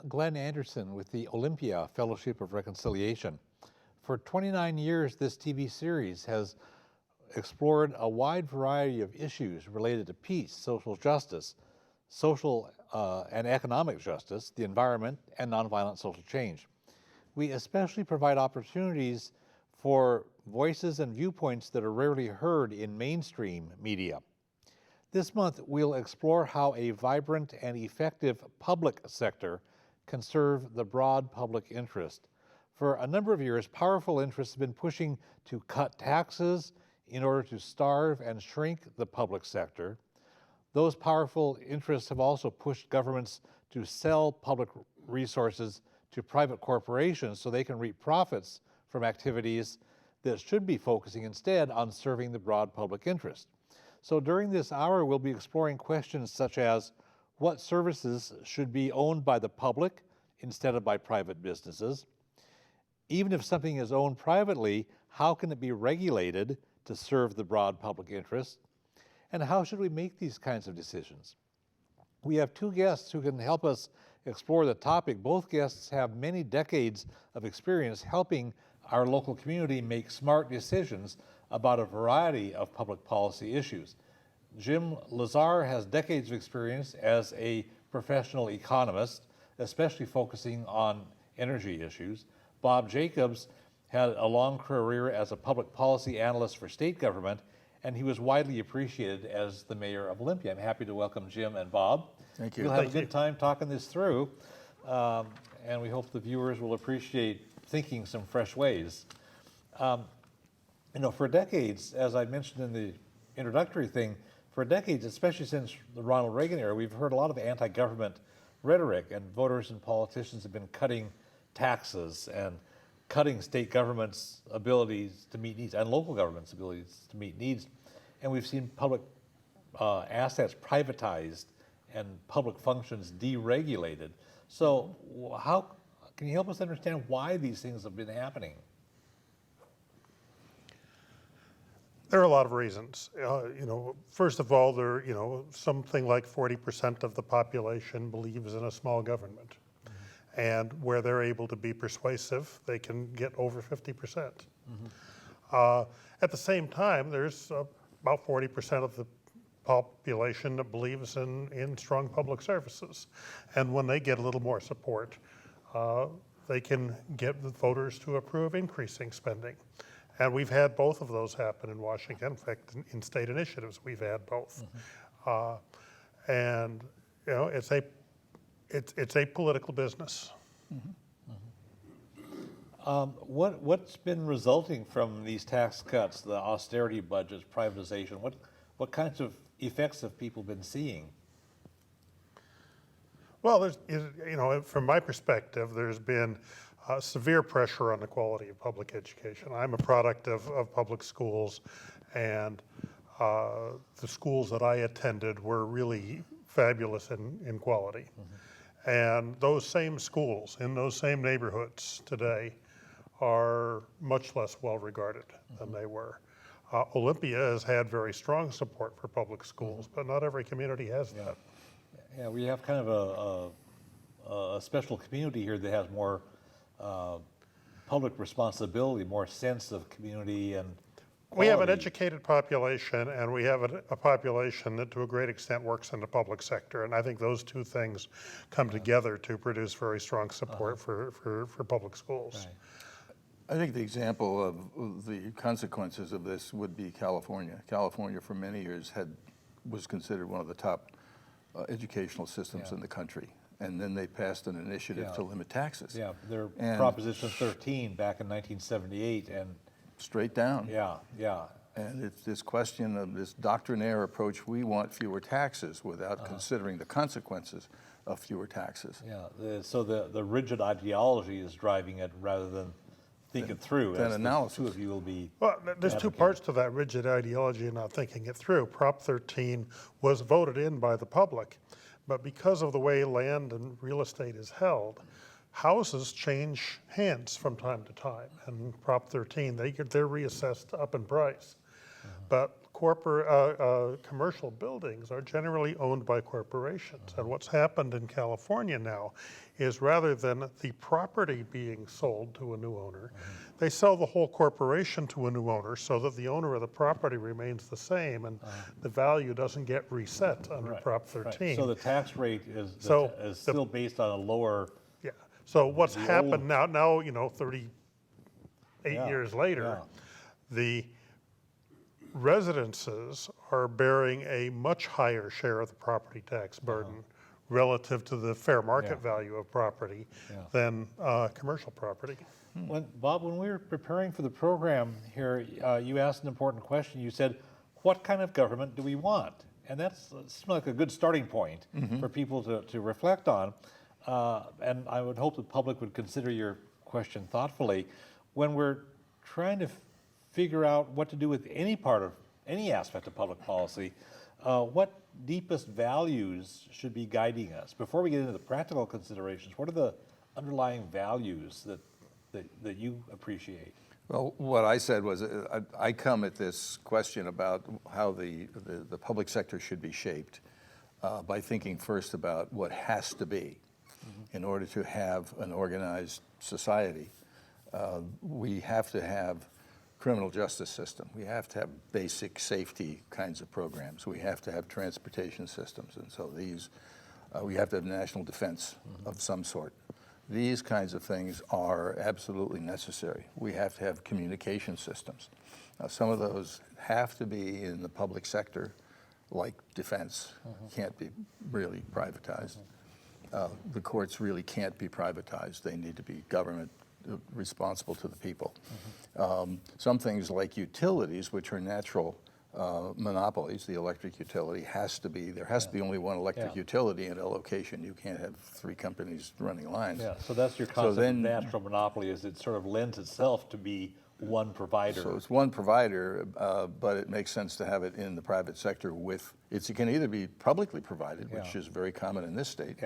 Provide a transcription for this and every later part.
Glen Anderson with the Olympia Fellowship of Reconciliation. For 29 years, this TV series has explored a wide variety of issues related to peace, social justice, social and economic justice, the environment, and nonviolent social change. We especially provide opportunities for voices and viewpoints that are rarely heard in mainstream media. This month, we'll explore how a vibrant and effective public sector can serve the broad public interest. For a number of years, powerful interests have been pushing to cut taxes in order to starve and shrink the public sector. Those powerful interests have also pushed governments to sell public resources to private corporations so they can reap profits from activities that should be focusing instead on serving the broad public interest. So during this hour, we'll be exploring questions such as what services should be owned by the public instead of by private businesses? Even if something is owned privately, how can it be regulated to serve the broad public interest? And how should we make these kinds of decisions? We have two guests who can help us explore the topic. Both guests have many decades of experience helping our local community make smart decisions about a variety of public policy issues. Jim Lazar has decades of experience as a professional economist, especially focusing on energy issues. Bob Jacobs had a long career as a public policy analyst for state government, and he was widely appreciated as the mayor of Olympia. I'm happy to welcome Jim and Bob. Thank you. We'll have a good time talking this through, and we hope the viewers will appreciate thinking some fresh ways. For decades, as I mentioned in the introductory thing, for decades, especially since the Ronald Reagan era, we've heard a lot of anti-government rhetoric, and voters and politicians have been cutting taxes and cutting state government's abilities to meet needs and local government's abilities to meet needs. And we've seen public assets privatized and public functions deregulated. So how can you help us understand why these things have been happening? There are a lot of reasons. First of all, something like 40% of the population believes in a small government. Mm-hmm. And where they're able to be persuasive, they can get over 50%. Mm-hmm. At the same time, there's about 40% of the population that believes in strong public services. And when they get a little more support, they can get the voters to approve increasing spending. And we've had both of those happen in Washington. In fact, in state initiatives, we've had both. Mm-hmm. It's a political business. Mm-hmm. Mm-hmm. What's been resulting from these tax cuts, the austerity budgets, privatization? What kinds of effects have people been seeing? Well, from my perspective, there's been severe pressure on the quality of public education. I'm a product of public schools, and the schools that I attended were really fabulous in quality. Mm-hmm. And those same schools in those same neighborhoods today are much less well regarded than they were. Olympia has had very strong support for public schools, but not every community has that. Yeah, we have kind of a special community here that has more public responsibility, more sense of community and We have an quality. educated population, and we have a population that to a great extent works in the public sector. And I think those two things come together to produce very strong support for public schools. Right. I think the example of the consequences of this would be California. California for many years was considered one of the top educational systems in the country. And then they passed an initiative to limit taxes. Yeah, their And Proposition 13 back in 1978, and straight down. yeah. And it's this question of this doctrinaire approach, we want fewer taxes without considering the consequences of fewer taxes. Yeah, so the rigid ideology is driving it rather than think it through. Then as analysis. The two of you will be. Well, there's two advocating. parts to that rigid ideology and not thinking it through. Prop 13 was voted in by the public, but because of the way land and real estate is held, houses change hands from time to time. And Prop 13, they're reassessed up in price. But commercial buildings are generally owned by corporations. And what's happened in California now is rather than the property being sold to a new owner, they sell the whole corporation to a new owner so that the owner of the property remains the same and the value doesn't get reset under Prop 13. Right. So the tax rate is So still based on a lower. Yeah. So what's The happened now, 38 Yeah, years later, yeah. the residences are bearing a much higher share of the property tax burden relative to the fair market value of property than commercial property. Bob, when we were preparing for the program here, you asked an important question. You said, what kind of government do we want? And that seems like a good starting point for people to reflect on. And I would hope the public would consider your question thoughtfully. When we're trying to figure out what to do with any aspect of public policy, what deepest values should be guiding us? Before we get into the practical considerations, what are the underlying values that you appreciate? Well, what I said was I come at this question about how the public sector should be shaped by thinking first about what has to be in order to have an organized society. We have to have criminal justice system. We have to have basic safety kinds of programs. We have to have transportation systems. And so we have to have national defense of some sort. These kinds of things are absolutely necessary. We have to have communication systems. Now, some of those have to be in the public sector, like defense, can't be really privatized. The courts really can't be privatized. They need to be government responsible to the people. Some things like utilities, which are natural monopolies, the electric utility there has to be only one electric utility in a location. You can't have 3 companies running lines. Yeah, so that's your concept of natural monopoly, is it sort of lends itself to be one provider. So it's one provider, but it makes sense to have it in the private sector it can either be publicly provided, which is very common in this state,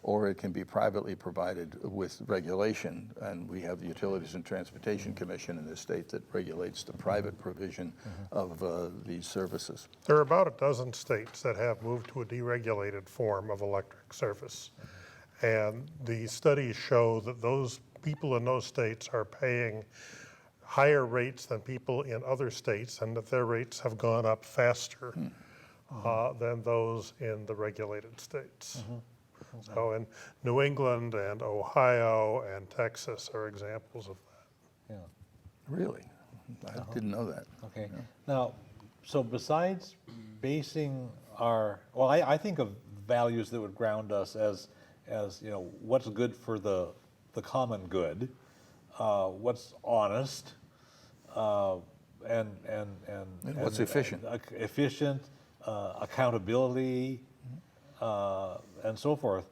or it can be privately provided with regulation. And we have the Utilities and Transportation Commission in this state that regulates the private provision of these services. There are about a dozen states that have moved to a deregulated form of electric service. And the studies show that those people in those states are paying higher rates than people in other states, and that their rates have gone up faster than those in the regulated states. So in New England and Ohio and Texas are examples of that. Yeah. Really? I didn't know that. Okay. Now, so besides basing I think of values that would ground us as what's good for the common good, what's honest, and what's efficient. Efficient, accountability, and so forth.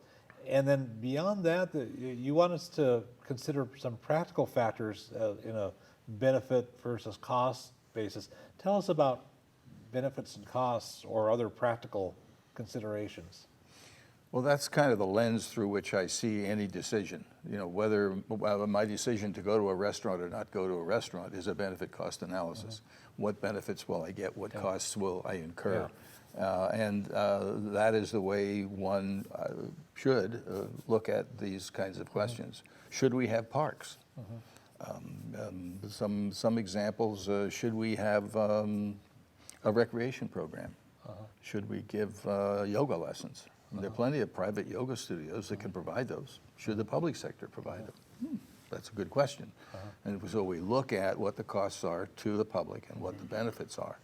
And then beyond that, you want us to consider some practical factors in a benefit versus cost basis. Tell us about benefits and costs or other practical considerations. Well, that's kind of the lens through which I see any decision. Whether my decision to go to a restaurant or not go to a restaurant is a benefit cost analysis. What benefits will I get? What costs will I incur? That is the way one should look at these kinds of questions. Should we have parks? Some examples, should we have a recreation program? Should we give yoga lessons? There are plenty of private yoga studios that can provide those. Should the public sector provide them? That's a good question. And so we look at what the costs are to the public and what the benefits are.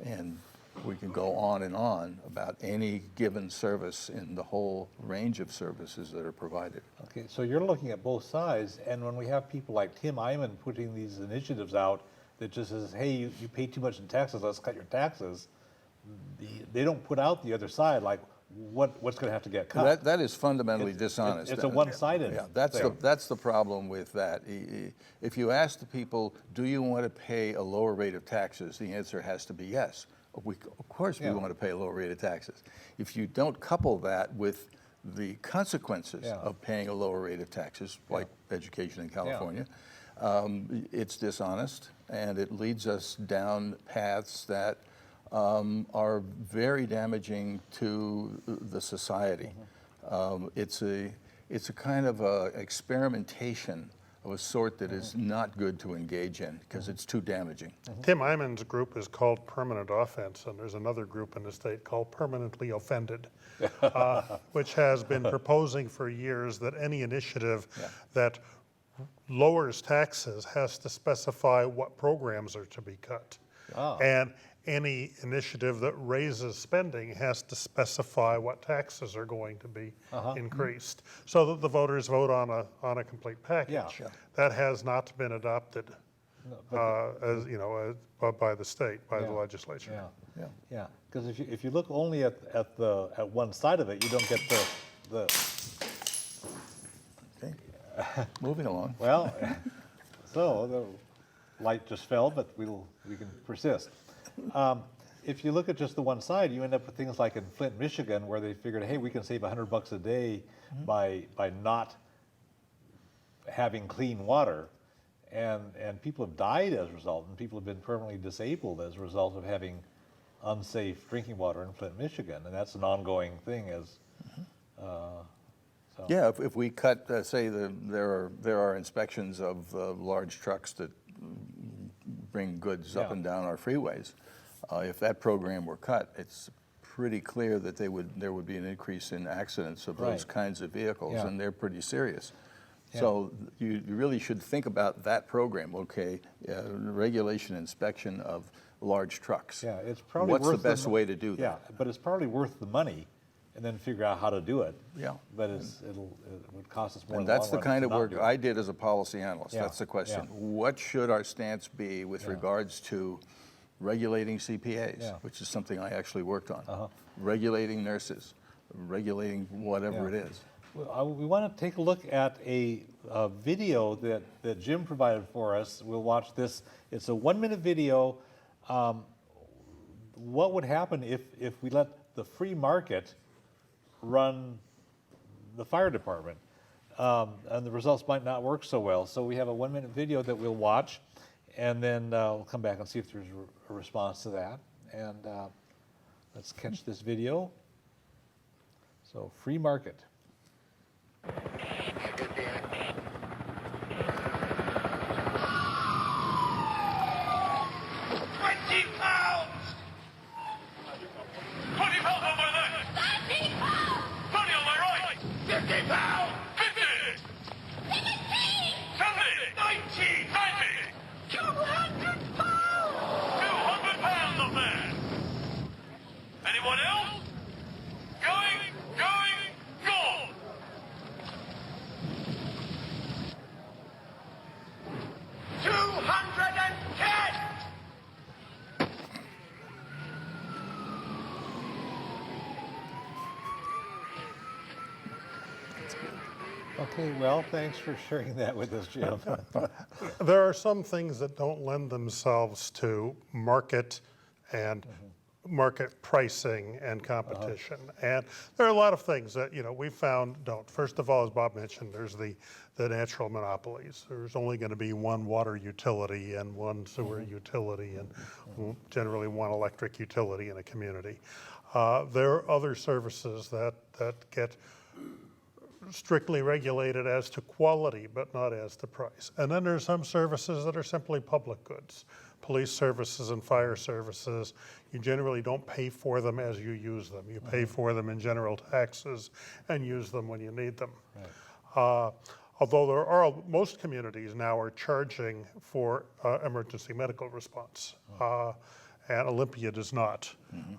And we can go on and on about any given service in the whole range of services that are provided. Okay, so you're looking at both sides, and when we have people like Tim Eyman putting these initiatives out that just says, hey, you pay too much in taxes, let's cut your taxes, they don't put out the other side, like what's going to have to get cut. That is fundamentally dishonest. It's a one-sided thing. That's the problem with that. If you ask the people, do you want to pay a lower rate of taxes, the answer has to be yes. Of course we want to pay a lower rate of taxes. If you don't couple that with the consequences of paying a lower rate of taxes, like education in California, it's dishonest, and it leads us down paths that are very damaging to the society. It's a kind of experimentation of a sort that is not good to engage in because it's too damaging. Tim Eyman's group is called Permanent Offense, and there's another group in the state called Permanently Offended, which has been proposing for years that any initiative that lowers taxes has to specify what programs are to be cut. And any initiative that raises spending has to specify what taxes are going to be increased, so that the voters vote on a complete package. That has not been adopted, as you know, by the state, by the legislature. Because if you look only at one side of it, you don't get the. Okay. Moving along. Well, so the light just fell, but we can persist. If you look at just the one side, you end up with things like in Flint, Michigan, where they figured, hey, we can save $100 a day by not having clean water, and people have died as a result, and people have been permanently disabled as a result of having unsafe drinking water in Flint, Michigan, and that's an ongoing thing. Yeah, if we cut, say there are inspections of large trucks that bring goods up and down our freeways. If that program were cut, it's pretty clear that there would be an increase in accidents of those kinds of vehicles, and they're pretty serious. So you really should think about that program. Okay, regulation inspection of large trucks. Yeah, it's probably what's the best way to do that? Yeah, but it's probably worth the money, and then figure out how to do it. Yeah, but it would cost us more. And that's the kind of work I did as a policy analyst. That's the question. What should our stance be with regards to regulating CPAs, which is something I actually worked on, regulating nurses, regulating whatever it is. Well, we want to take a look at a video that Jim provided for us. We'll watch this. It's a 1-minute video. What would happen if we let the free market run the fire department? And the results might not work so well. So we have a 1-minute video that we'll watch, and then we'll come back and see if there's a response to that. And let's catch this video. So, free market. 20 pounds! 20 pounds on my left! 30 pounds! 30 on my right! 50 pounds! 50! 70! 90! 200 pounds! 200 pounds up there! Anyone else? Going, gone! 210! Okay, well, thanks for sharing that with us, Jim. There are some things that don't lend themselves to market and market pricing and competition. And there are a lot of things that, we found don't. First of all, as Bob mentioned, there's the natural monopolies. There's only going to be one water utility and one sewer utility and generally one electric utility in a community. There are other services that get strictly regulated as to quality, but not as to price. And then there's some services that are simply public goods. Police services and fire services, you generally don't pay for them as you use them. You pay for them in general taxes and use them when you need them. Right. Although most communities now are charging for emergency medical response, and Olympia does not.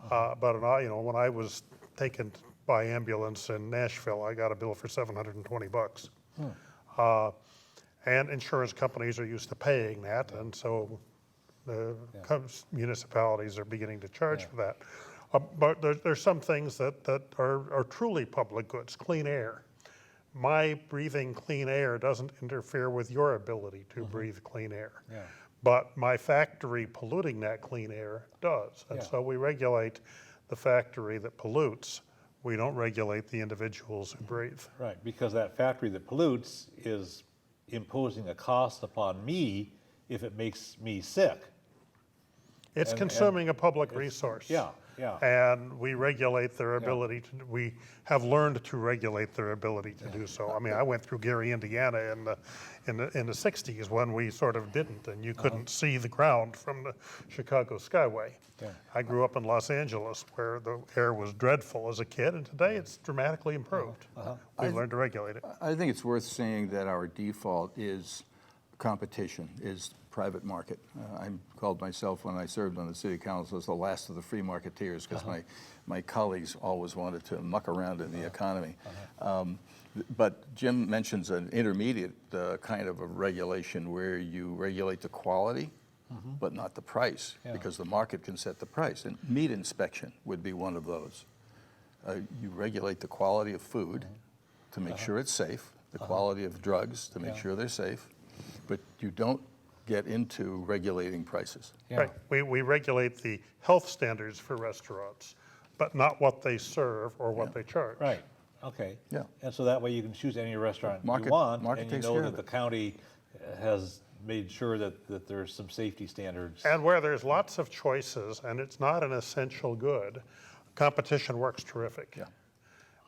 But when I was taken by ambulance in Nashville, I got a bill for $720. And insurance companies are used to paying that, and so the municipalities are beginning to charge for that. But there's some things that are truly public goods. Clean air. My breathing clean air doesn't interfere with your ability to breathe clean air. Yeah. But my factory polluting that clean air does. And so we regulate the factory that pollutes. We don't regulate the individuals who breathe. Right, because that factory that pollutes is imposing a cost upon me if it makes me sick. It's consuming a public resource. Yeah. And we regulate their ability to, we have learned to regulate their ability to do so. I mean, I went through Gary, Indiana in the 60s when we sort of didn't, and you couldn't see the ground from the Chicago Skyway. I grew up in Los Angeles where the air was dreadful as a kid, and today it's dramatically improved. We've learned to regulate it. I think it's worth saying that our default is competition, is private market. I called myself, when I served on the city council, as the last of the free marketeers, because my colleagues always wanted to muck around in the economy. But Jim mentions an intermediate kind of a regulation where you regulate the quality, but not the price, because the market can set the price. And meat inspection would be one of those. You regulate the quality of food to make sure it's safe, the quality of drugs to make sure they're safe, but you don't get into regulating prices. Right. We regulate the health standards for restaurants, but not what they serve or what they charge. Right. Okay. Yeah. And so that way you can choose any restaurant you want, and you know that the county has made sure that there's some safety standards. And where there's lots of choices and it's not an essential good, competition works terrific. Yeah.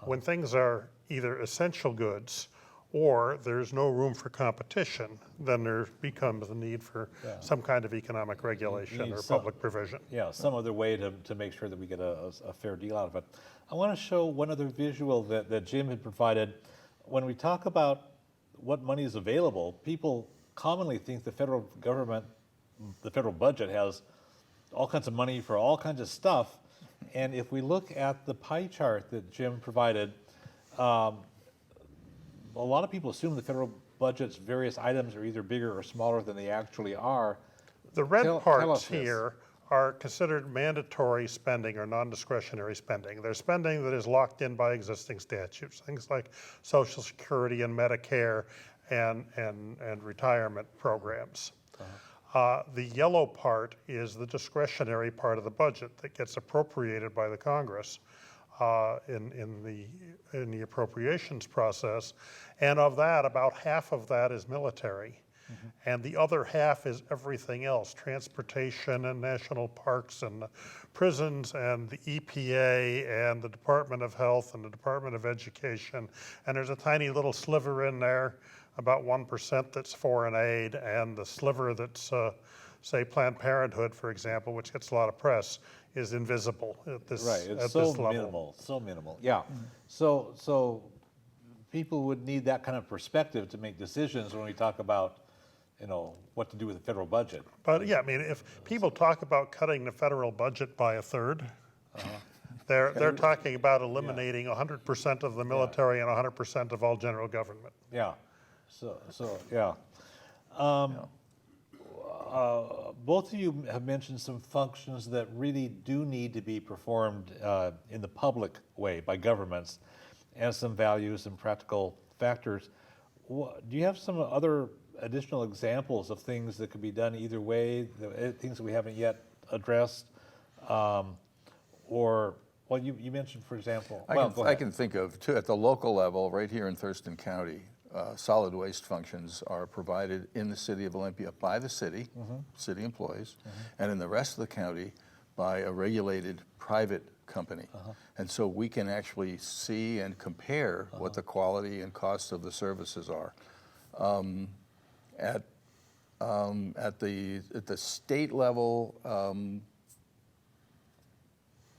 When things are either essential goods or there's no room for competition, then there becomes a need for some kind of economic regulation or public provision. Yeah, some other way to make sure that we get a fair deal out of it. I want to show one other visual that Jim had provided. When we talk about what money is available, people commonly think the federal government, the federal budget has all kinds of money for all kinds of stuff. And if we look at the pie chart that Jim provided, a lot of people assume the federal budget's various items are either bigger or smaller than they actually are. The red parts here are considered mandatory spending or non-discretionary spending. They're spending that is locked in by existing statutes, things like Social Security and Medicare and retirement programs. The yellow part is the discretionary part of the budget that gets appropriated by the Congress in the appropriations process, and of that, about half of that is military, and the other half is everything else: transportation and national parks and prisons and the EPA and the Department of Health and the Department of Education, and there's a tiny little sliver in there, about 1%, that's foreign aid, and the sliver that's say Planned Parenthood, for example, which gets a lot of press, is invisible at this, this level. So minimal. Yeah. So people would need that kind of perspective to make decisions when we talk about, what to do with the federal budget. But yeah, I mean, if people talk about cutting the federal budget by a third, they're talking about eliminating 100% of the military and 100% of all general government. Yeah. So yeah. Both of you have mentioned some functions that really do need to be performed in the public way by governments, and some values and practical factors. Do you have some other additional examples of things that could be done either way, things that we haven't yet addressed, or, well, you mentioned, for example, I can think of, too, at the local level, right here in Thurston County, solid waste functions are provided in the city of Olympia by the city, city employees, and in the rest of the county by a regulated private company. And so we can actually see and compare what the quality and cost of the services are. At the state level,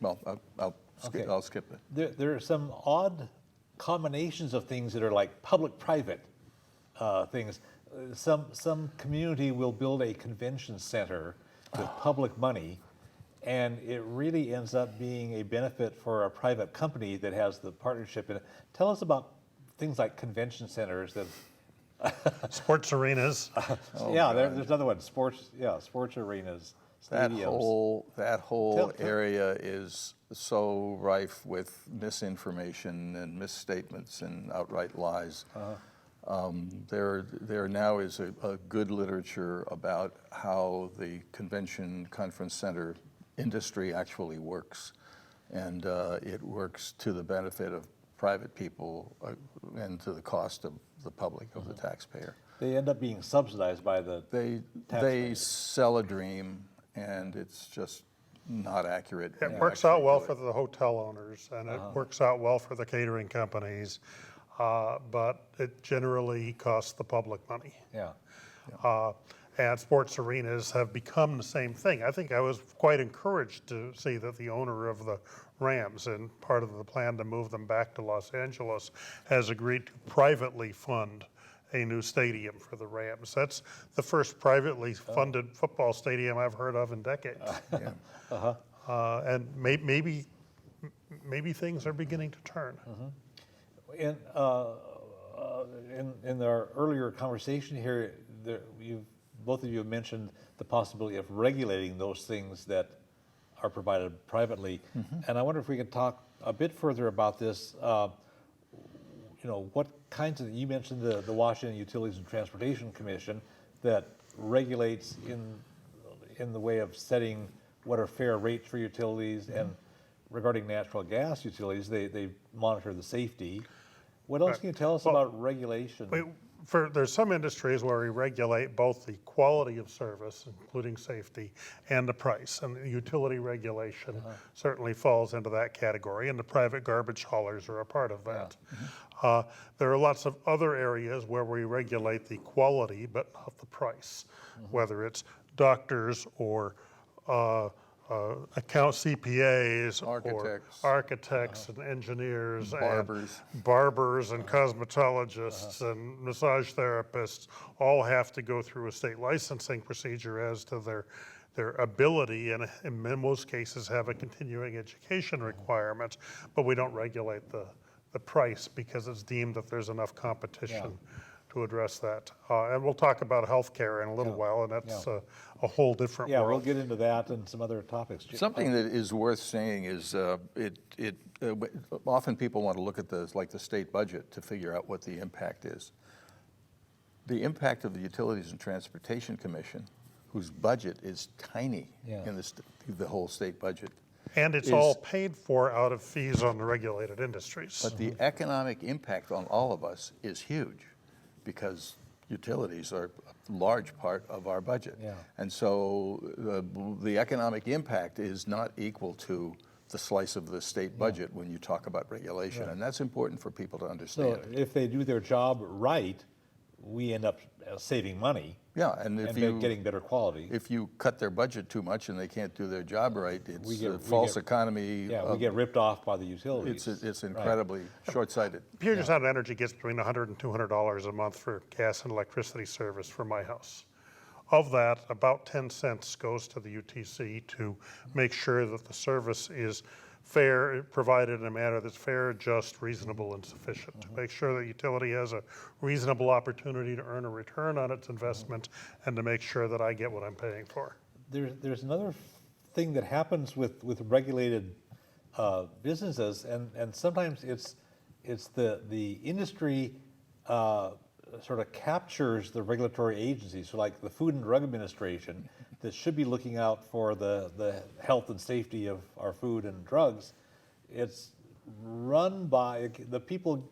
well, I'll skip it. There are some odd combinations of things that are like public-private things. Some community will build a convention center with public money, and it really ends up being a benefit for a private company that has the partnership in it. Tell us about things like convention centers that. Sports arenas. There's another one. Sports arenas, stadiums. That whole area is so rife with misinformation and misstatements and outright lies. There now is a good literature about how the convention conference center industry actually works, and it works to the benefit of private people and to the cost of the public, of the taxpayer. They end up being subsidized by the They sell a dream, and it's just not accurate. It works out well for the hotel owners, and it works out well for the catering companies, but it generally costs the public money. And sports arenas have become the same thing. I think I was quite encouraged to see that the owner of the Rams, and part of the plan to move them back to Los Angeles, has agreed to privately fund a new stadium for the Rams. That's the first privately funded football stadium I've heard of in decades. And maybe things are beginning to turn. In our earlier conversation here, both of you have mentioned the possibility of regulating those things that are provided privately, and I wonder if we could talk a bit further about this. What kinds of, you mentioned the Washington Utilities and Transportation Commission that regulates in the way of setting what are fair rates for utilities, and regarding natural gas utilities, they monitor the safety. What else can you tell us about regulation? There's some industries where we regulate both the quality of service, including safety, and the price. And the utility regulation certainly falls into that category, and the private garbage haulers are a part of that. There are lots of other areas where we regulate the quality, but not the price, whether it's doctors or account CPAs, or architects and engineers, barbers and cosmetologists and massage therapists all have to go through a state licensing procedure as to their ability, and in most cases have a continuing education requirement, but we don't regulate the price because it's deemed that there's enough competition to address that. And we'll talk about healthcare in a little while, and that's a whole different world. We'll get into that and some other topics. Something that is worth saying is often people want to look at the state budget to figure out what the impact is. The impact of the Utilities and Transportation Commission, whose budget is tiny in the whole state budget. And it's all paid for out of fees on the regulated industries. But the economic impact on all of us is huge, because utilities are a large part of our budget. And so the economic impact is not equal to the slice of the state budget when you talk about regulation. And that's important for people to understand. So if they do their job right, we end up saving money. And getting better quality. If you cut their budget too much and they can't do their job right, it's a false economy. We get ripped off by the utilities. It's incredibly short-sighted. Puget Sound Energy gets between $100 and $200 a month for gas and electricity service for my house. Of that, about 10 cents goes to the UTC to make sure that the service is fair, provided in a manner that's fair, just, reasonable, and sufficient. To make sure that utility has a reasonable opportunity to earn a return on its investment, and to make sure that I get what I'm paying for. There's another thing that happens with regulated businesses, and sometimes it's the industry sort of captures the regulatory agency. So like the Food and Drug Administration, that should be looking out for the health and safety of our food and drugs, it's run by the people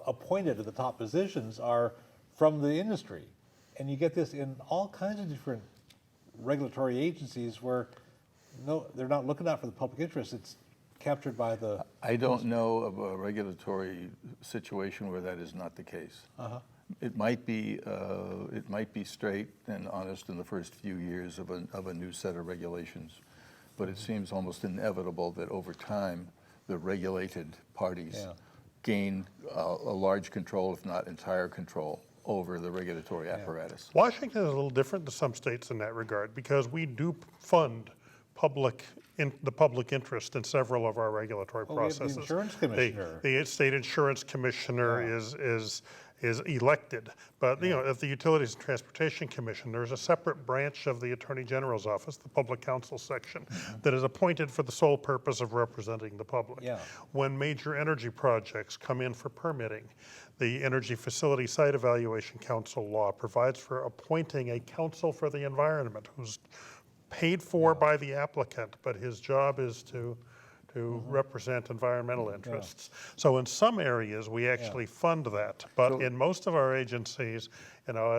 appointed to the top positions are from the industry. And you get this in all kinds of different regulatory agencies where no, they're not looking out for the public interest. It's captured by the... I don't know of a regulatory situation where that is not the case. It might be straight and honest in the first few years of a new set of regulations, but it seems almost inevitable that over time the regulated parties gain a large control, if not entire control, over the regulatory apparatus. Washington is a little different to some states in that regard because we do fund the public interest in several of our regulatory processes. The insurance commissioner. The state insurance commissioner is elected, but you know, at the Utilities and Transportation Commission, there's a separate branch of the Attorney General's office, the Public Counsel section, that is appointed for the sole purpose of representing the public. When major energy projects come in for permitting, the Energy Facility Site Evaluation Council law provides for appointing a counsel for the environment who's paid for by the applicant, but his job is to represent environmental interests. So in some areas, we actually fund that, but in most of our agencies, you know,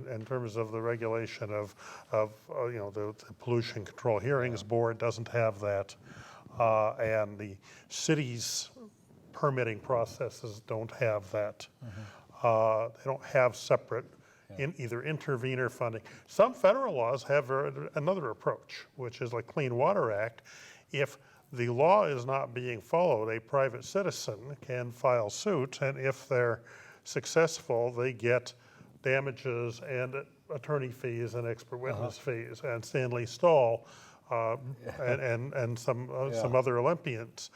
in terms of the regulation of you know, the Pollution Control Hearings Board doesn't have that, and the city's permitting processes don't have that. They don't have separate in either intervenor funding. Some federal laws have another approach, which is like Clean Water Act. If the law is not being followed, a private citizen can file suit, and if they're successful, they get damages and attorney fees and expert witness fees. And Stanley Stahl and some other Olympians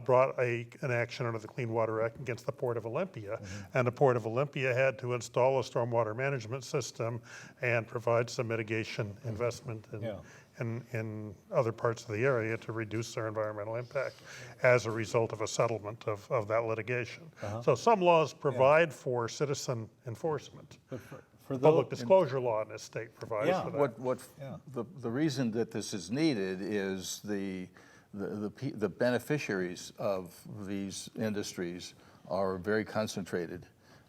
brought an action under the Clean Water Act against the Port of Olympia, and the Port of Olympia had to install a stormwater management system and provide some mitigation investment in other parts of the area to reduce their environmental impact as a result of a settlement of that litigation. So some laws provide for citizen enforcement. For public disclosure law in this state provides for that. The reason that this is needed is the beneficiaries of these industries are very concentrated,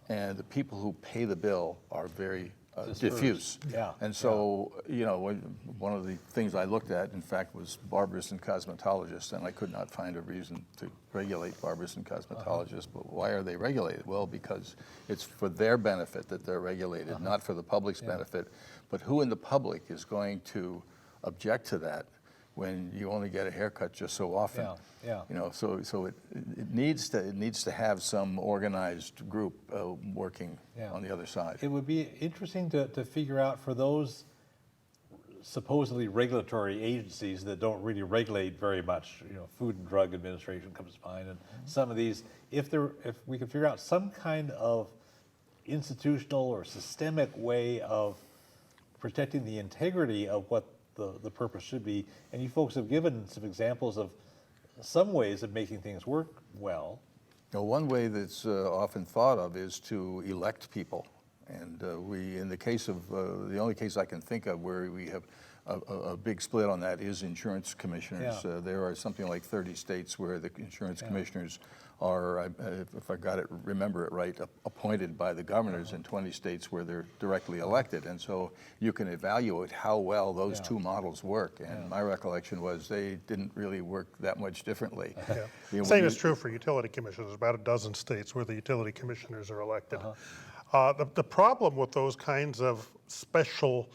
and the people who pay the bill are very diffuse. And so, you know, one of the things I looked at, in fact, was barbers and cosmetologists, and I could not find a reason to regulate barbers and cosmetologists. But why are they regulated? Well, because it's for their benefit that they're regulated, not for the public's benefit. But who in the public is going to object to that when you only get a haircut just so often? You know, so it needs to have some organized group working on the other side. It would be interesting to figure out for those supposedly regulatory agencies that don't really regulate very much. You know, Food and Drug Administration comes to mind, and some of these, if we could figure out some kind of institutional or systemic way of protecting the integrity of what the purpose should be. And you folks have given some examples of some ways of making things work well. Now, one way that's often thought of is to elect people. And in the case of, the only case I can think of where we have a big split on that is insurance commissioners. There are something like 30 states where the insurance commissioners are, if I remember it right, appointed by the governors, in 20 states where they're directly elected. And so you can evaluate how well those two models work. And my recollection was they didn't really work that much differently. You know, Same is true for utility commissioners. There's about a dozen states where the utility commissioners are elected. The problem with those kinds of special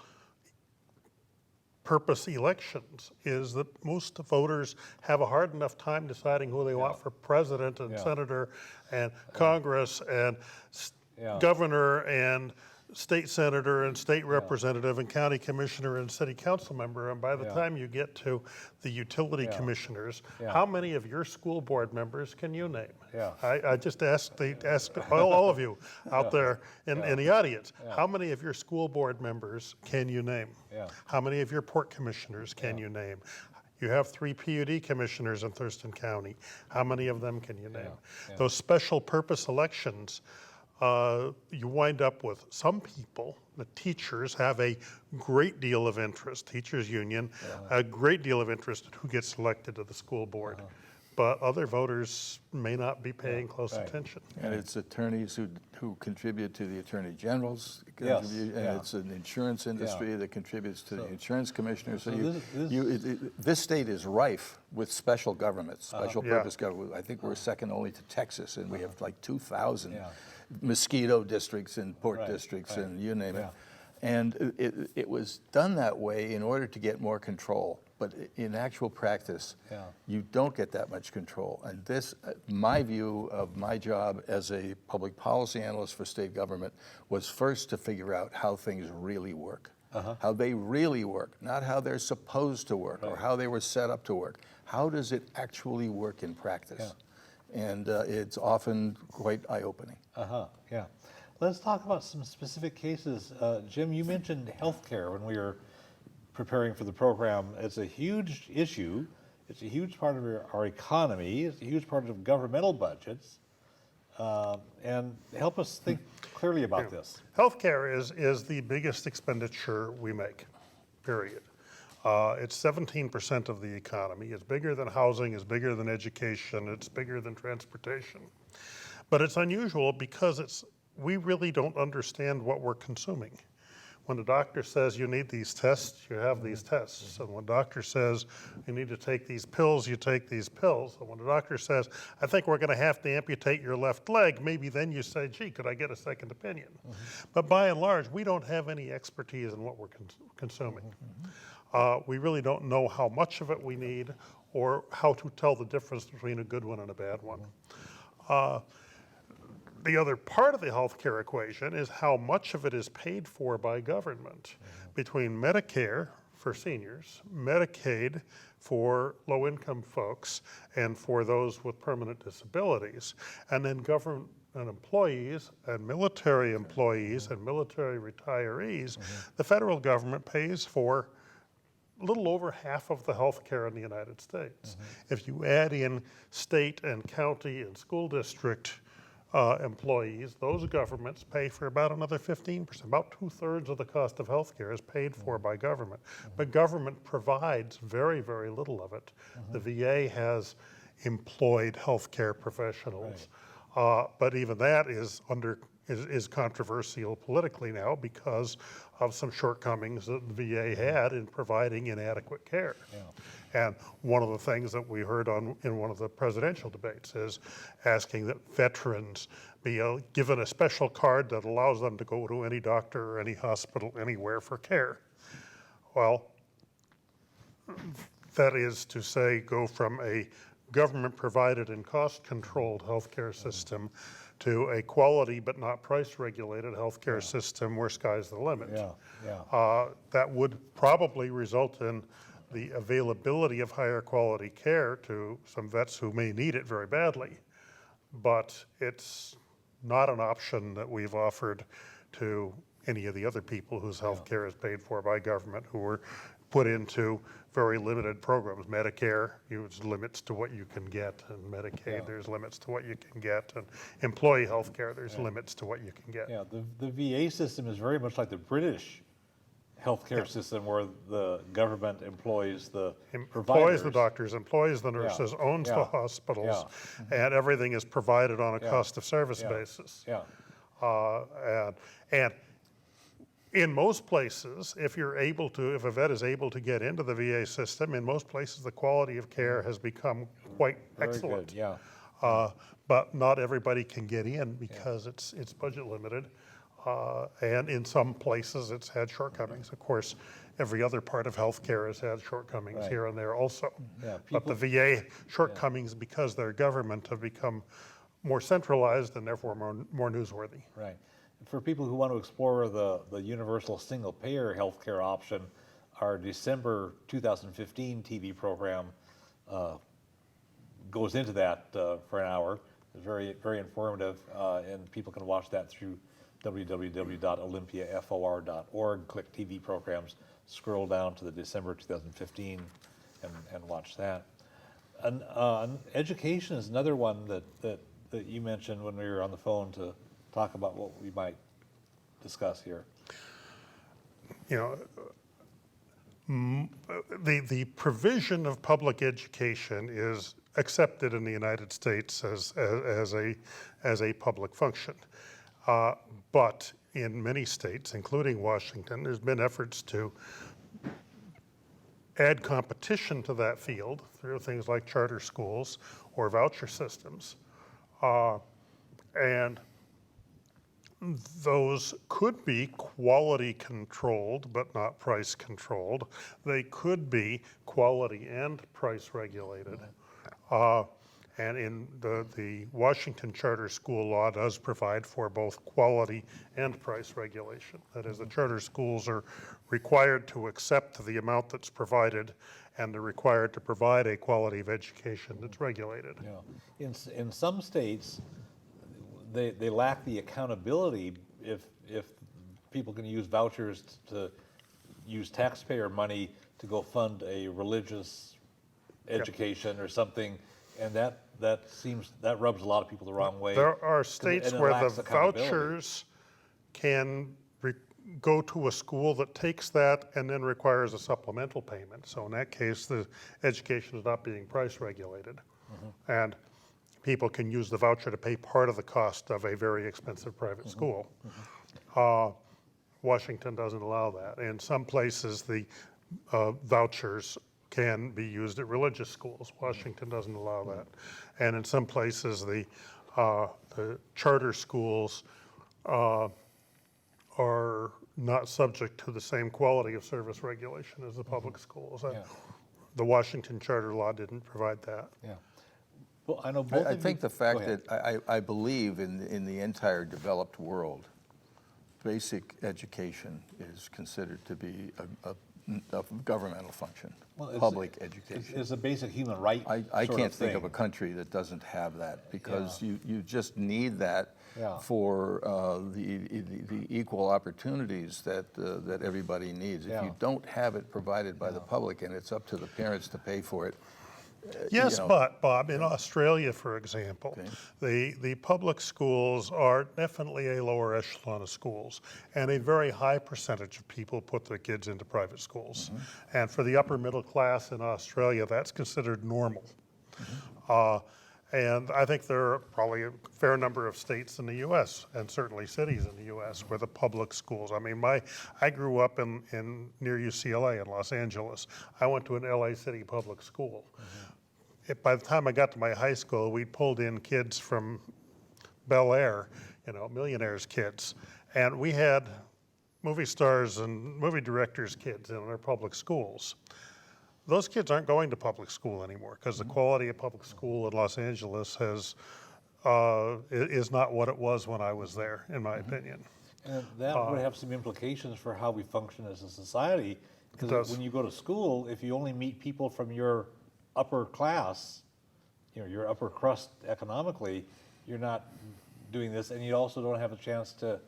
purpose elections is that most voters have a hard enough time deciding who they want for president and senator and Congress and governor and state senator and state representative and county commissioner and city council member. And by the time you get to the utility commissioners, how many of your school board members can you name? I just ask all of you out there in the audience, how many of your school board members can you name? How many of your port commissioners can you name? You have 3 PUD commissioners in Thurston County. How many of them can you name? Those special purpose elections you wind up with some people, the teachers have a great deal of interest, teachers union, a great deal of interest in who gets elected to the school board. But other voters may not be paying close attention. And it's attorneys who contribute to the attorney general's Yes, contribute, and it's an insurance industry that contributes to the insurance commissioner. So, this state is rife with special governments, special purpose government. I think we're second only to Texas, and we have like 2,000 mosquito districts and port districts and you name it. And it was done that way in order to get more control. But in actual practice, you don't get that much control. And this, my view of my job as a public policy analyst for state government was first to figure out how things really work, how they really work, not how they're supposed to work or how they were set up to work. How does it actually work in practice? And it's often quite eye-opening. Yeah. Let's talk about some specific cases. Jim, you mentioned healthcare when we were preparing for the program. It's a huge issue. It's a huge part of our economy. It's a huge part of governmental budgets. And help us think clearly about this. Healthcare is the biggest expenditure we make, period. It's 17% of the economy. It's bigger than housing, it's bigger than education, it's bigger than transportation. But it's unusual because we really don't understand what we're consuming. When the doctor says you need these tests, you have these tests. And when the doctor says you need to take these pills, you take these pills. And when the doctor says, I think we're going to have to amputate your left leg, maybe then you say, gee, could I get a second opinion? But by and large, we don't have any expertise in what we're consuming. We really don't know how much of it we need or how to tell the difference between a good one and a bad one. The other part of the healthcare equation is how much of it is paid for by government between Medicare for seniors, Medicaid for low-income folks, and for those with permanent disabilities, and then government employees and military employees and military retirees. The federal government pays for a little over half of the health care in the United States. If you add in state and county and school district employees, those governments pay for about another 15%. About 2/3 of the cost of health care is paid for by government. But government provides very, very little of it. The VA has employed health care professionals. But even that is controversial politically now because of some shortcomings that the VA had in providing inadequate care. And one of the things that we heard in one of the presidential debates is asking that veterans be given a special card that allows them to go to any doctor or any hospital anywhere for care. Well, that is to say, go from a government-provided and cost-controlled healthcare system to a quality but not price-regulated healthcare system where sky's the limit. That would probably result in the availability of higher quality care to some vets who may need it very badly. But it's not an option that we've offered to any of the other people whose health care is paid for by government who were put into very limited programs. Medicare, there's limits to what you can get, and Medicaid, there's limits to what you can get, and employee health care, there's limits to what you can get. The VA system is very much like the British healthcare system where the government employs the providers. Employs the doctors, employs the nurses, owns the hospitals, and everything is provided on a cost of service basis. And in most places, if a vet is able to get into the VA system, in most places the quality of care has become quite excellent. Very good, But not everybody can get in because it's budget limited. And in some places it's had shortcomings. Of course, every other part of healthcare has had shortcomings here and there also. But the VA shortcomings, because they're government, have become more centralized and therefore more newsworthy. Right. For people who want to explore the universal single-payer healthcare option, our December 2015 TV program goes into that for an hour. It's very, very informative, and people can watch that through www.olympiafor.org, click TV programs, scroll down to the December 2015 and watch that. And education is another one that you mentioned when we were on the phone to talk about what we might discuss here. You know, the provision of public education is accepted in the United States as a public function. But in many states, including Washington, there's been efforts to add competition to that field through things like charter schools or voucher systems. And those could be quality controlled, but not price controlled. They could be quality and price regulated. And in the Washington charter school law does provide for both quality and price regulation. That is, the charter schools are required to accept the amount that's provided, and they're required to provide a quality of education that's regulated. Yeah. In some states, they lack the accountability if people can use vouchers to use taxpayer money to go fund a religious education or something, and that rubs a lot of people the wrong way. There are states where the vouchers can go to a school that takes that and then requires a supplemental payment. So in that case, the education is not being price regulated. And people can use the voucher to pay part of the cost of a very expensive private school. Washington doesn't allow that. In some places, the vouchers can be used at religious schools. Washington doesn't allow that. And in some places, the charter schools are not subject to the same quality of service regulation as the public schools. The Washington charter law didn't provide that. Yeah. Well, I know both. I think the fact that I believe in the entire developed world, basic education is considered to be a governmental function. Well, public education. It's a basic human right. I can't think of a country that doesn't have that, because you just need that for the equal opportunities that everybody needs. If you don't have it provided by the public and it's up to the parents to pay for it. Yes, but Bob, in Australia, for example, the public schools are definitely a lower echelon of schools, and a very high percentage of people put their kids into private schools. And for the upper middle class in Australia, that's considered normal. And I think there are probably a fair number of states in the U.S. and certainly cities in the U.S. where the public schools. I mean, I grew up in near UCLA in Los Angeles. I went to an LA City public school. By the time I got to my high school, we pulled in kids from Bel Air, millionaires' kids, and we had movie stars and movie directors' kids in our public schools. Those kids aren't going to public school anymore because the quality of public school in Los Angeles is not what it was when I was there, in my opinion. And that would have some implications for how we function as a society. Because when you go to school, if you only meet people from your upper class, your upper crust economically, you're not doing this, and you also don't have a chance to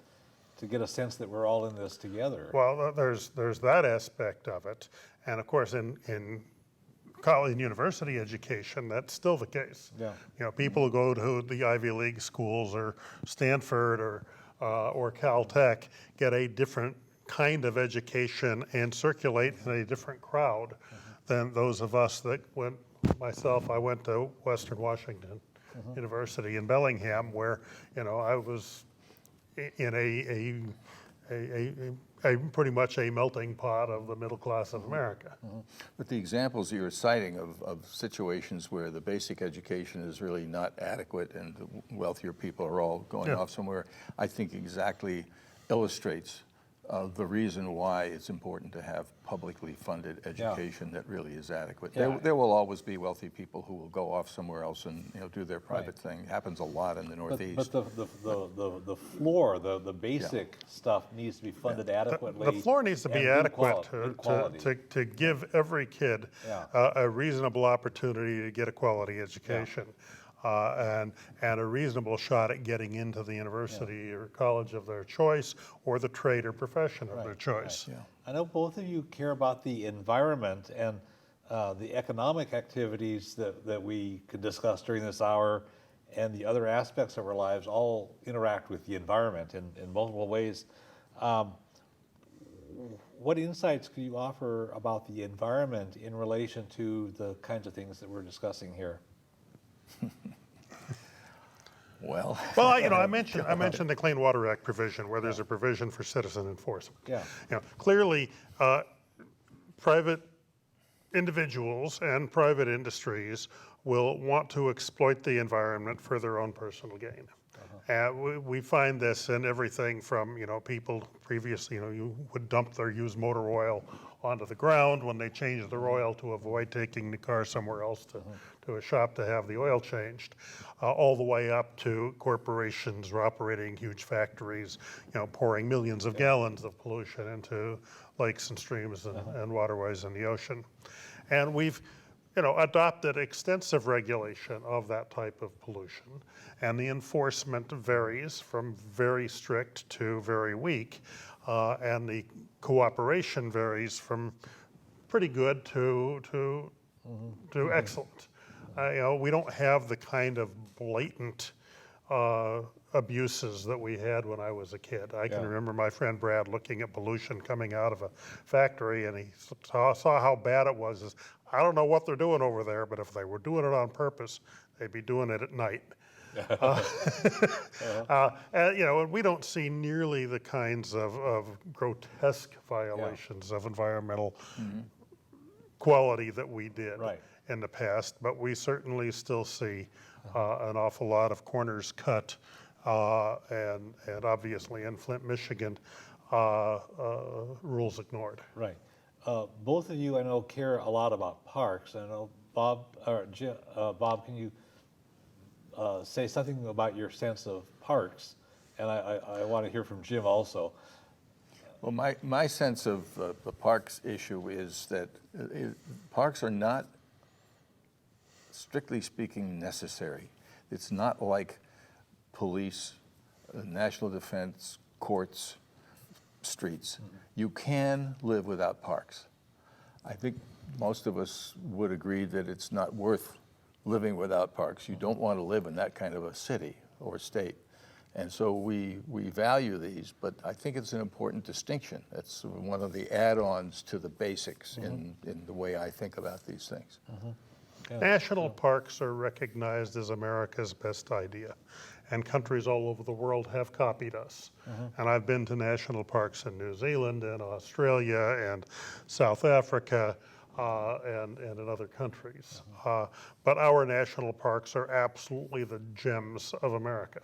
get a sense that we're all in this together. Well, there's that aspect of it, and of course in college and university education, that's still the case. People who go to the Ivy League schools or Stanford or Caltech get a different kind of education and circulate in a different crowd than those of us that went. I went to Western Washington University in Bellingham, where I was in a pretty much a melting pot of the middle class of America. But the examples you're citing of situations where the basic education is really not adequate and the wealthier people are all going off somewhere, I think exactly illustrates the reason why it's important to have publicly funded education that really is adequate. There will always be wealthy people who will go off somewhere else and do their private thing. It happens a lot in the Northeast. But the floor, the basic stuff needs to be funded adequately. The floor needs to be adequate to give every kid a reasonable opportunity to get a quality education. And a reasonable shot at getting into the university or college of their choice, or the trade or profession of their choice. I know both of you care about the environment and the economic activities that we could discuss during this hour, and the other aspects of our lives all interact with the environment in multiple ways. What insights could you offer about the environment in relation to the kinds of things that we're discussing here? Well, I mentioned the Clean Water Act provision, where there's a provision for citizen enforcement. Yeah. Clearly, private individuals and private industries will want to exploit the environment for their own personal gain. We find this in everything from, people previously, you would dump their used motor oil onto the ground when they changed their oil to avoid taking the car somewhere else to a shop to have the oil changed, all the way up to corporations operating huge factories, pouring millions of gallons of pollution into lakes and streams and waterways in the ocean. And we've adopted extensive regulation of that type of pollution, and the enforcement varies from very strict to very weak, and the cooperation varies from pretty good to excellent. We don't have the kind of blatant abuses that we had when I was a kid. I can remember my friend Brad looking at pollution coming out of a factory, and he saw how bad it was. I don't know what they're doing over there, but if they were doing it on purpose, they'd be doing it at night. And we don't see nearly the kinds of grotesque violations of environmental quality that we did in the past, but we certainly still see an awful lot of corners cut, and obviously in Flint, Michigan, rules ignored. Right. Both of you, I know, care a lot about parks. I know, Bob, or Jim, Bob, can you say something about your sense of parks? And I want to hear from Jim also. Well, my sense of the parks issue is that parks are not, strictly speaking, necessary. It's not like police, national defense, courts, streets. You can live without parks. I think most of us would agree that it's not worth living without parks. You don't want to live in that kind of a city or state. And so we value these, but I think it's an important distinction. That's one of the add-ons to the basics in the way I think about these things. National parks are recognized as America's best idea, and countries all over the world have copied us. And I've been to national parks in New Zealand and Australia and South Africa and in other countries. But our national parks are absolutely the gems of America.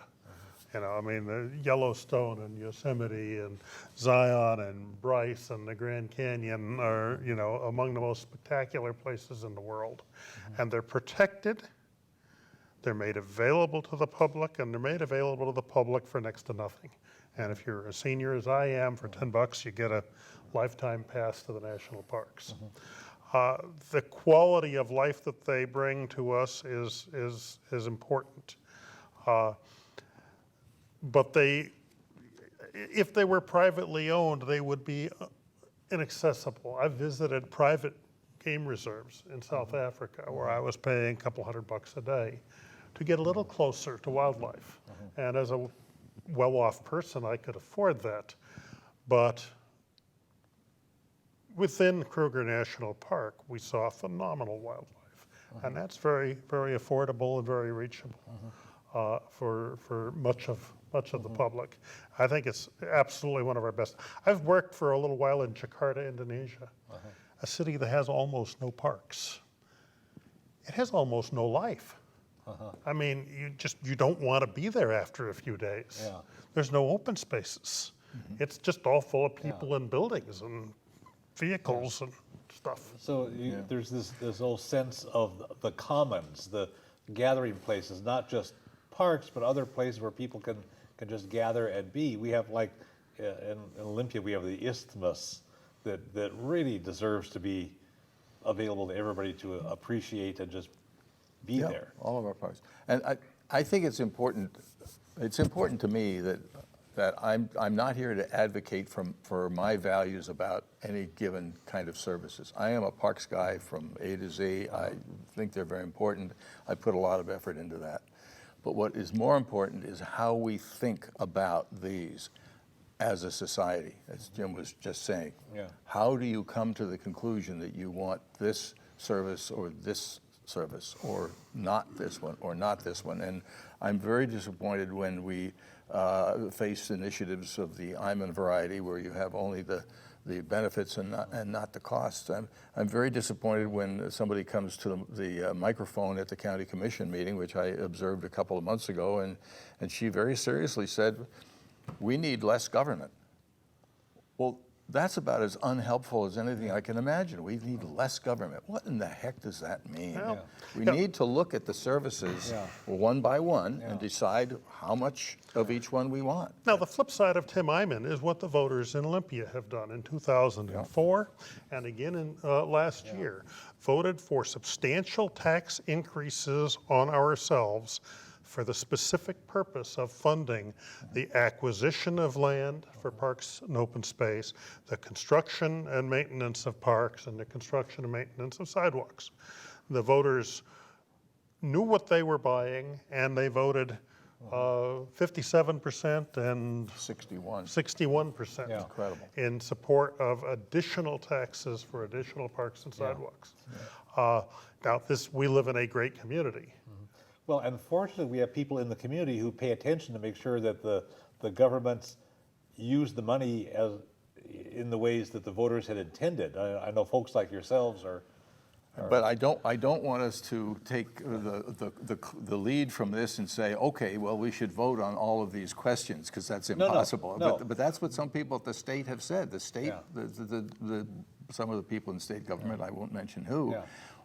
The Yellowstone and Yosemite and Zion and Bryce and the Grand Canyon are, among the most spectacular places in the world. And they're protected, they're made available to the public, and they're made available to the public for next to nothing. And if you're a senior, as I am, for $10, you get a lifetime pass to the national parks. The quality of life that they bring to us is important. But if they were privately owned, they would be inaccessible. I've visited private game reserves in South Africa where I was paying a couple $100 a day to get a little closer to wildlife. And as a well-off person, I could afford that. But within Kruger National Park, we saw phenomenal wildlife. And that's very, very affordable and very reachable for much of the public. I think it's absolutely one of our best. I've worked for a little while in Jakarta, Indonesia, a city that has almost no parks. It has almost no life. You don't want to be there after a few days. There's no open spaces. It's just all full of people and buildings and vehicles and stuff. So there's this whole sense of the commons, the gathering places, not just parks, but other places where people can just gather and be. We have, like, in Olympia, we have the isthmus that really deserves to be available to everybody to appreciate and just be there. All of our parks. And I think it's important to me that I'm not here to advocate for my values about any given kind of services. I am a parks guy from A to Z. I think they're very important. I put a lot of effort into that. But what is more important is how we think about these as a society, as Jim was just saying. Yeah. How do you come to the conclusion that you want this service or this service, or not this one, or not this one? And I'm very disappointed when we face initiatives of the Iman variety, where you have only the benefits and not the costs. I'm very disappointed when somebody comes to the microphone at the county commission meeting, which I observed a couple of months ago, and she very seriously said, we need less government. Well, that's about as unhelpful as anything I can imagine. We need less government. What in the heck does that mean? Well, We need to look at the services one by one and decide how much of each one we want. Now, the flip side of Tim Iman is what the voters in Olympia have done in 2004 and again in last year. Voted for substantial tax increases on ourselves for the specific purpose of funding the acquisition of land for parks and open space, the construction and maintenance of parks, and the construction and maintenance of sidewalks. The voters knew what they were buying, and they voted 57% and 61% Incredible. in support of additional taxes for additional parks and sidewalks. Now, we live in a great community. Well, unfortunately, we have people in the community who pay attention to make sure that the governments use the money in the ways that the voters had intended. I know folks like yourselves are. But I don't want us to take the lead from this and say, okay, well, we should vote on all of these questions, because that's impossible. No. But that's what some people at the state have said. The state, some of the people in state government, I won't mention who,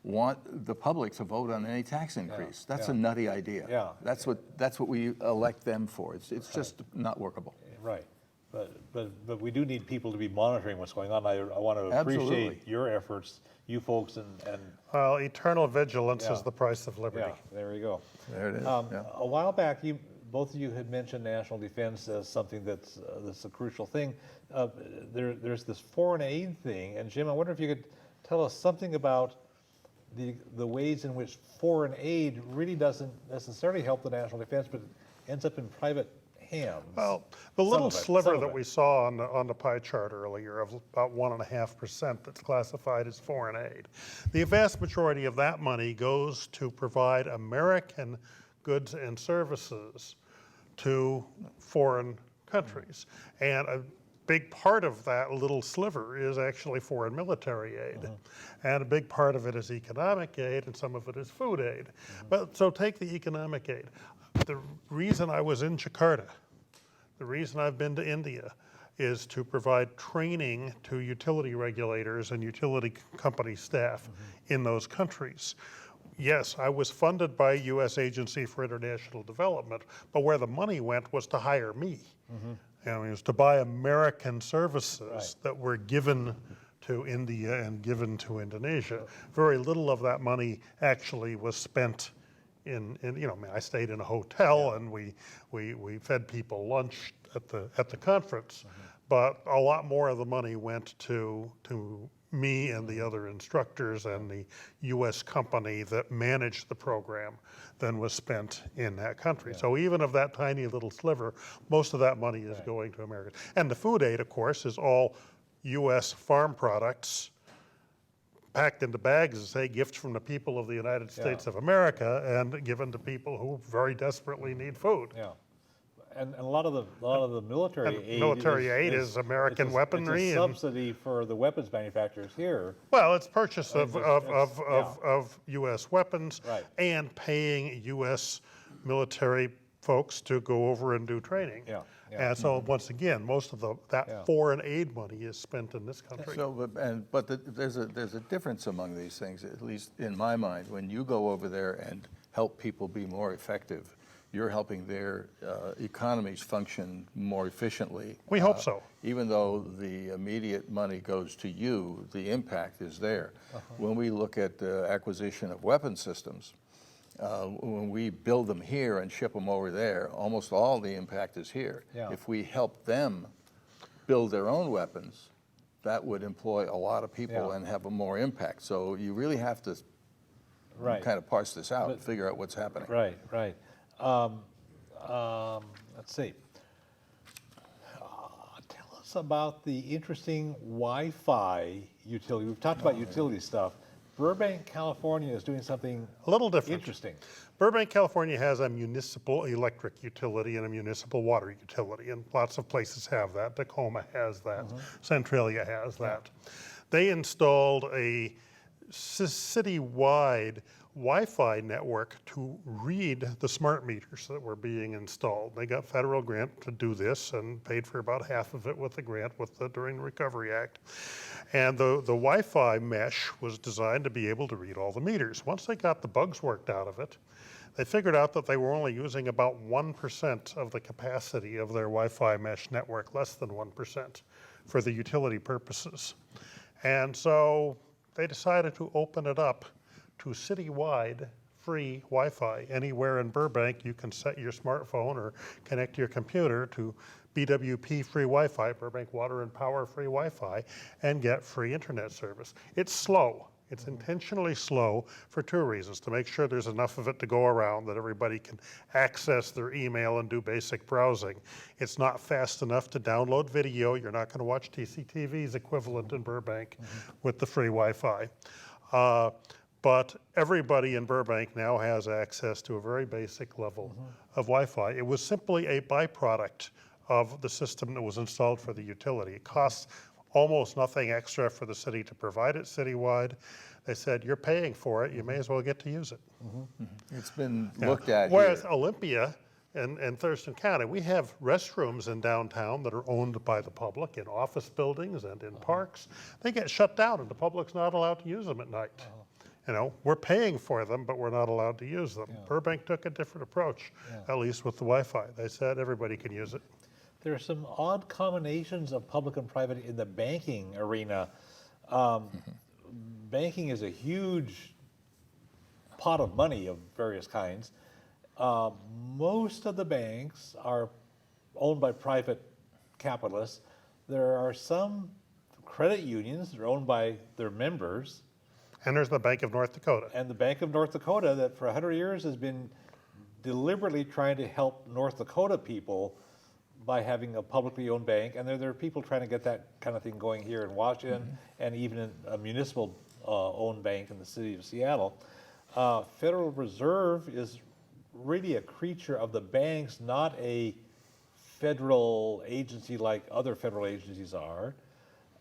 want the public to vote on any tax increase. That's a nutty idea. Yeah. That's what we elect them for. It's just not workable. Right. But we do need people to be monitoring what's going on. I want to appreciate Absolutely. your efforts, you folks, and Well, eternal vigilance is the price of liberty. yeah, there you go. There it is. A while back, both of you had mentioned national defense as something that's a crucial thing. There's this foreign aid thing, and Jim, I wonder if you could tell us something about the ways in which foreign aid really doesn't necessarily help the national defense, but ends up in private hands. Well, the little Some sliver of that it. we saw on the pie chart earlier of about 1.5% that's classified as foreign aid, the vast majority of that money goes to provide American goods and services to foreign countries. And a big part of that little sliver is actually foreign military aid. And a big part of it is economic aid, and some of it is food aid. But so take the economic aid. The reason I was in Jakarta, the reason I've been to India, is to provide training to utility regulators and utility company staff in those countries. Yes, I was funded by U.S. Agency for International Development, but where the money went was to hire me. I mean, it was to buy American services that were given to India and given to Indonesia. Very little of that money actually was spent in I stayed in a hotel and we fed people lunch at the conference, but a lot more of the money went to me and the other instructors and the U.S. company that managed the program than was spent in that country. So even of that tiny little sliver, most of that money is going to America. And the food aid, of course, is all U.S. farm products packed into bags and say gifts from the people of the United States of America and given to people who very desperately need food. Yeah. And a lot of the military And aid military aid is American weaponry It's a and- subsidy for the weapons manufacturers here. Well, it's purchase of it's- U.S. weapons Right. and paying U.S. military folks to go over and do training. Yeah, And so once again, most of that foreign aid money is spent in this country. So, there's a difference among these things, at least in my mind. When you go over there and help people be more effective, you're helping their economies function more efficiently. We hope so. Even though the immediate money goes to you, the impact is there. When we look at the acquisition of weapon systems, when we build them here and ship them over there, almost all the impact is here. Yeah. If we help them build their own weapons, that would employ a lot of people and have a more impact. So you really have to kind of parse this out and figure out what's happening. Right. Let's see. Tell us about the interesting Wi-Fi utility. We've talked about utility stuff. Burbank, California is doing something A little different. interesting. Burbank, California has a municipal electric utility and a municipal water utility, and lots of places have that. Tacoma has that. Centralia has that. They installed a citywide Wi-Fi network to read the smart meters that were being installed. They got federal grant to do this and paid for about half of it with the grant during the Recovery Act. And the Wi-Fi mesh was designed to be able to read all the meters. Once they got the bugs worked out of it, they figured out that they were only using about 1% of the capacity of their Wi-Fi mesh network, less than 1%, for the utility purposes. And so they decided to open it up to citywide free Wi-Fi. Anywhere in Burbank, you can set your smartphone or connect your computer to BWP free Wi-Fi, Burbank Water and Power free Wi-Fi, and get free internet service. It's slow. It's intentionally slow for two reasons: to make sure there's enough of it to go around, that everybody can access their email and do basic browsing. It's not fast enough to download video. You're not going to watch TCTV's equivalent in Burbank with the free Wi-Fi. But everybody in Burbank now has access to a very basic level of Wi-Fi. It was simply a byproduct of the system that was installed for the utility. It costs almost nothing extra for the city to provide it citywide. They said, you're paying for it, you may as well get to use it. It's been looked at Whereas here. Olympia and Thurston County, we have restrooms in downtown that are owned by the public in office buildings and in parks. They get shut down and the public's not allowed to use them at night. You know, we're paying for them, but we're not allowed to use them. Burbank took a different approach, at least with the Wi-Fi. They said everybody can use it. There are some odd combinations of public and private in the banking arena. Banking is a huge pot of money of various kinds. Most of the banks are owned by private capitalists. There are some credit unions that are owned by their members. And there's the Bank of North Dakota. And the Bank of North Dakota, that for 100 years has been deliberately trying to help North Dakota people by having a publicly owned bank. And there are people trying to get that kind of thing going here in Washington, and even in a municipal owned bank in the city of Seattle. Federal Reserve is really a creature of the banks, not a federal agency like other federal agencies are.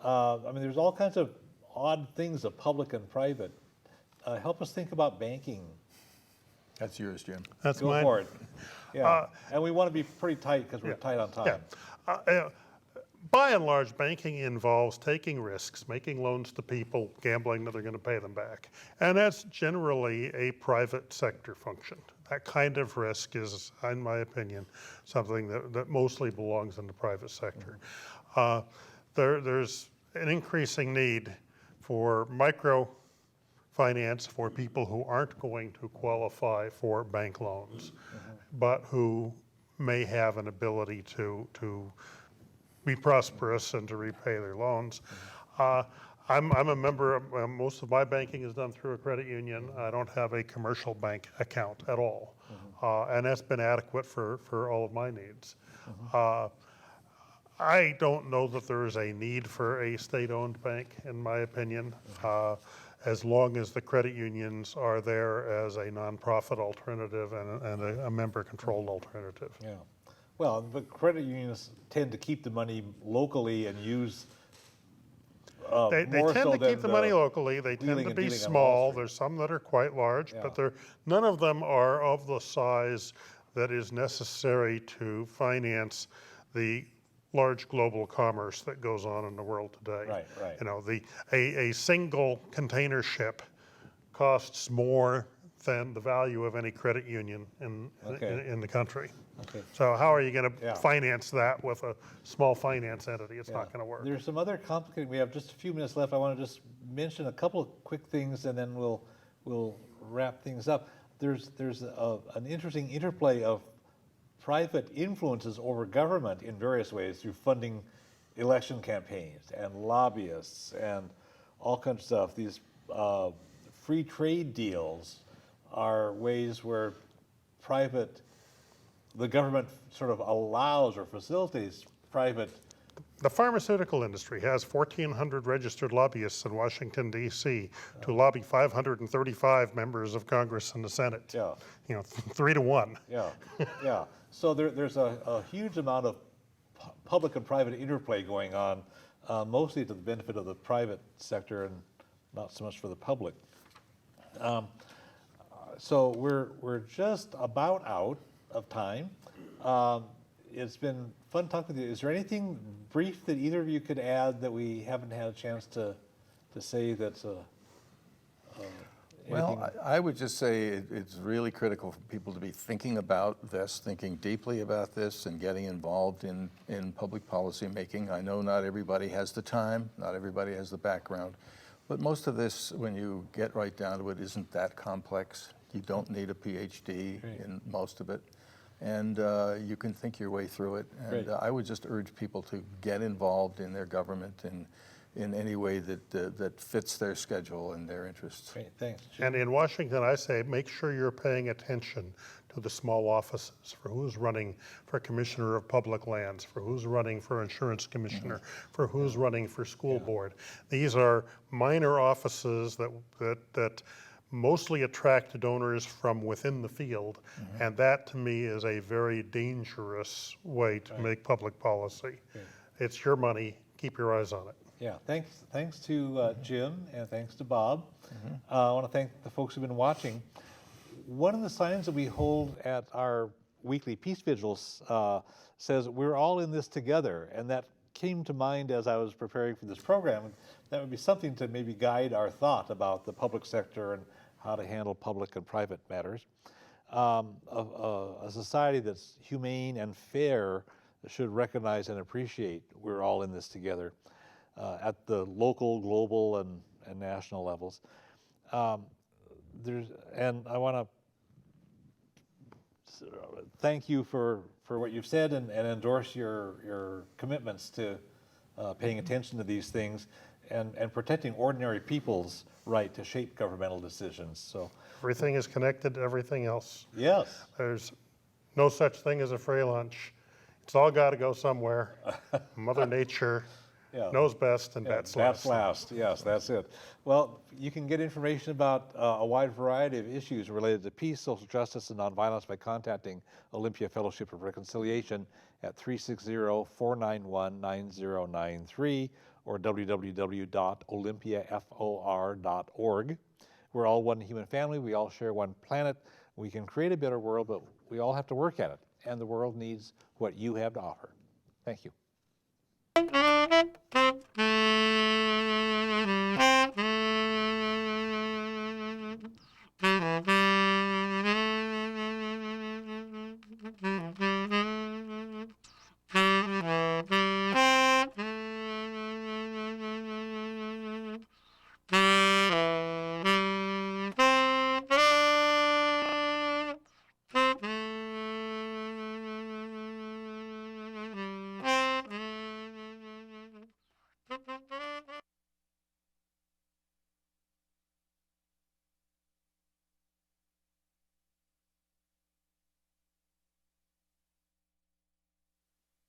I mean, there's all kinds of odd things of public and private. Help us think about banking. That's yours, Jim. That's Go mine. for it. Yeah, and we want to be pretty tight because we're tight on time. By and large, banking involves taking risks, making loans to people, gambling that they're going to pay them back. And that's generally a private sector function. That kind of risk is, in my opinion, something that mostly belongs in the private sector. There's an increasing need for microfinance for people who aren't going to qualify for bank loans, but who may have an ability to be prosperous and to repay their loans. I'm a member of, most of my banking is done through a credit union. I don't have a commercial bank account at all. And that's been adequate for all of my needs. I don't know that there is a need for a state-owned bank, in my opinion, as long as the credit unions are there as a nonprofit alternative and a member-controlled alternative. Yeah. Well, the credit unions tend to keep the money locally and use They more tend so to than keep the money locally. They wheeling tend to and be dealing on Wall small. Street. There's some that are quite large, Yeah. but none of them are of the size that is necessary to finance the large global commerce that goes on in the world today. Right, right. You know, a single container ship costs more than the value of any credit union in the country. Okay. So how are you going to Yeah. finance that with a small finance entity? It's not going to work. There's some other complicated. We have just a few minutes left. I want to just mention a couple of quick things, and then we'll wrap things up. There's an interesting interplay of private influences over government in various ways through funding election campaigns and lobbyists and all kinds of stuff. These free trade deals are ways where private the government sort of allows or facilitates private. The pharmaceutical industry has 1,400 registered lobbyists in Washington, D.C. to lobby 535 members of Congress and the Senate. Yeah. 3 to 1. Yeah, yeah. So there's a huge amount of public and private interplay going on, mostly to the benefit of the private sector and not so much for the public. So we're just about out of time. It's been fun talking with you. Is there anything brief that either of you could add that we haven't had a chance to say that's Well, I would just say it's really critical for people to be thinking about this, thinking deeply about this, and getting involved in public policy making. I know not everybody has the time, not everybody has the background, but most of this, when you get right down to it, isn't that complex. You don't need a PhD in most of it, and you can think your way through it. And I would just urge people to get involved in their government in any way that fits their schedule and their interests. Great, thanks. Jim. And in Washington, I say, make sure you're paying attention to the small offices, for who's running for Commissioner of Public Lands, for who's running for Insurance Commissioner, for who's running for School Board. These are minor offices that mostly attract donors from within the field, and that to me is a very dangerous way to make public policy. It's your money, keep your eyes on it. Yeah, thanks to Jim, and thanks to Bob. I want to thank the folks who've been watching. One of the signs that we hold at our weekly peace vigils says we're all in this together, and that came to mind as I was preparing for this program. That would be something to maybe guide our thought about the public sector and how to handle public and private matters. A society that's humane and fair should recognize and appreciate we're all in this together. At the local, global, and national levels. And I want to thank you for what you've said and endorse your commitments to paying attention to these things and protecting ordinary people's right to shape governmental decisions. So Everything is connected to everything else. yes, There's no such thing as a free lunch. It's all got to go somewhere. Mother Nature knows best, and bats last. Bats last. Yes, that's it. Well, you can get information about a wide variety of issues related to peace, social justice, and nonviolence by contacting Olympia Fellowship of Reconciliation at 360-491-9093 or www.olympiafor.org. We're all one human family. We all share one planet. We can create a better world, but we all have to work at it. And the world needs what you have to offer. Thank you.